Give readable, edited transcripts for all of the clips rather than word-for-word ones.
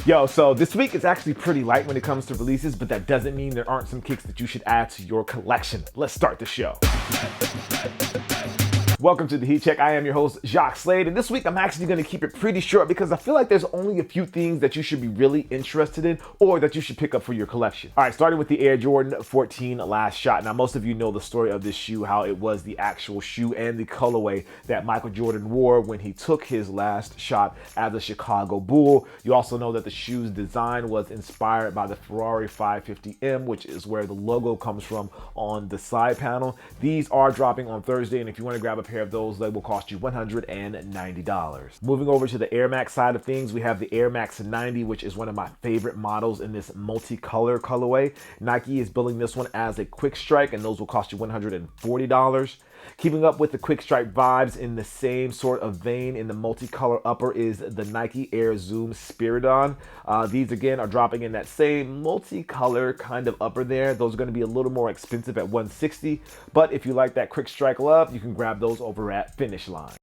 Yo, so this week it's actually pretty light when it comes to releases, but that doesn't mean there aren't some kicks that you should add to your collection. Let's start the show. Welcome to the Heat Check. I am your host, Jacques Slade, and this week I'm actually going to keep it pretty short because I feel like there's only a few things that you should be really interested in or that you should pick up for your collection. All right, starting with the Air Jordan 14 Last Shot. Now, most of you know the story of this shoe, how it was the actual shoe and the colorway that Michael Jordan wore when he took his last shot as a Chicago Bull. You also know that the shoe's design was inspired by the Ferrari 550M, which is where the logo comes from on the side panel. These are dropping on Thursday, and if you want to grab a pair of those, they will cost you $190. Moving over to the Air Max side of things, we have the Air Max 90, which is one of my favorite models in this multicolor colorway. Nike is billing this one as a quick strike, and those will cost you $140. Keeping up with the quick strike vibes in the same sort of vein in the multicolor upper is the Nike Air Zoom SPIRIDON. These again are dropping in that same multicolor kind of upper there. Those are going to be a little more expensive at $160, but if you like that quick strike love, you can grab those over at FINISHline.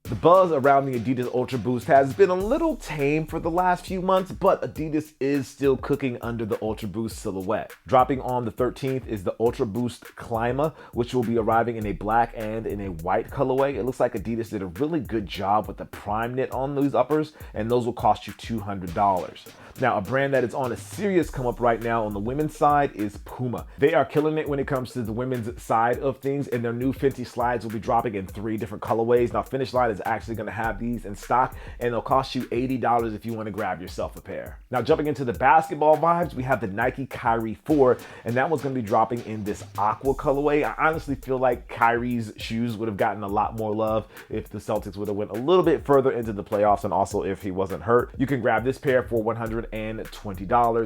The buzz around the Adidas ULTRABoost has been a little tame for the last few months, but Adidas is still cooking under the ULTRABoost silhouette. Dropping on the 13th is the ULTRABoost CLIMA, which will be arriving in a black and in a white colorway. It looks like Adidas did a really good job with the prime knit on those uppers, and those will cost you $200. Now, a brand that is on a serious come up right now on the women's side is PUMA. They are killing it when it comes to the women's side of things, and their new FENTY slides will be dropping in 3 different colorways. Now, FInishline is actually going to have these in stock, and they'll cost you $80 if you want to grab yourself a pair. Now, jumping into the basketball vibes, we have the Nike KYRIE 4, and that one's going to be dropping in this Aqua colorway. I honestly feel like Kyrie's shoes would have gotten a lot more love if the Celtics would have went a little bit further into the playoffs, and also if he wasn't hurt. You can grab this pair for $120.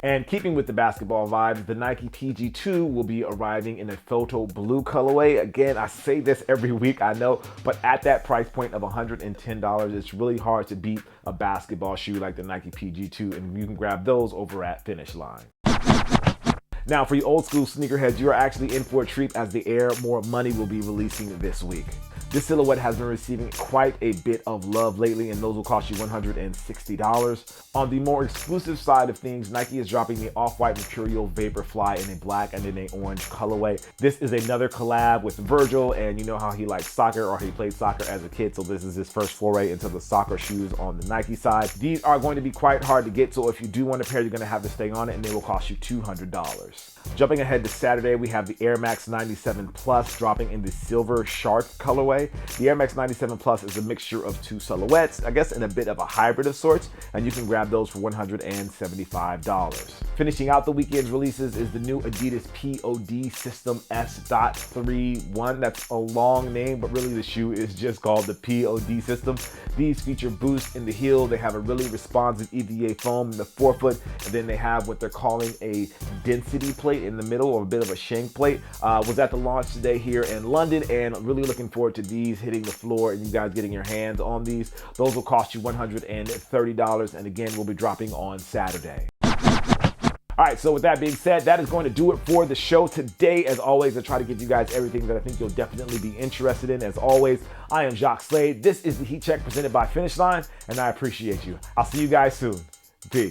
And keeping with the basketball vibes, the Nike PG2 will be arriving in a photo blue colorway. Again, I say this every week, I know, but at that price point of $110, it's really hard to beat a basketball shoe like the Nike PG2, and you can grab those over at FINISHline. Now, for you old school sneakerheads, you are actually in for a treat as the Air More Money will be releasing this week. This silhouette has been receiving quite a bit of love lately, and those will cost you $160. On the more exclusive side of things, Nike is dropping the off-white Mercurial Vaporfly in a black and in an orange colorway. This is another collab with Virgil, and you know how he likes soccer, or he played soccer as a kid, so this is his first foray into the soccer shoes on the Nike side. These are going to be quite hard to get, so if you do want a pair, you're going to have to stay on it, and they will cost you $200. Jumping ahead to Saturday, we have the Air Max 97 Plus dropping in the Silver Shark colorway. The Air Max 97 Plus is a mixture of 2 silhouettes, I guess in a bit of a hybrid of sorts, and you can grab those for $175. Finishing out the weekend's releases is the new Adidas POD System S.31. That's a long name, but really the shoe is just called the POD System. These feature boost in the heel. They have a really responsive EVA foam in the forefoot, and then they have what they're calling a density plate in the middle, or a bit of a shank plate. Was at the launch today here in London, and really looking forward to these hitting the floor and you guys getting your hands on these. Those will cost you $130, and again, we'll be dropping on Saturday. All right, so with that being said, that is going to do it for the show today. As always, I try to give you guys everything that I think you'll definitely be interested in. As always, I am Jacques Slade. This is the Heat Check presented by FINISHline, and I appreciate you. I'll see you guys soon. Peace.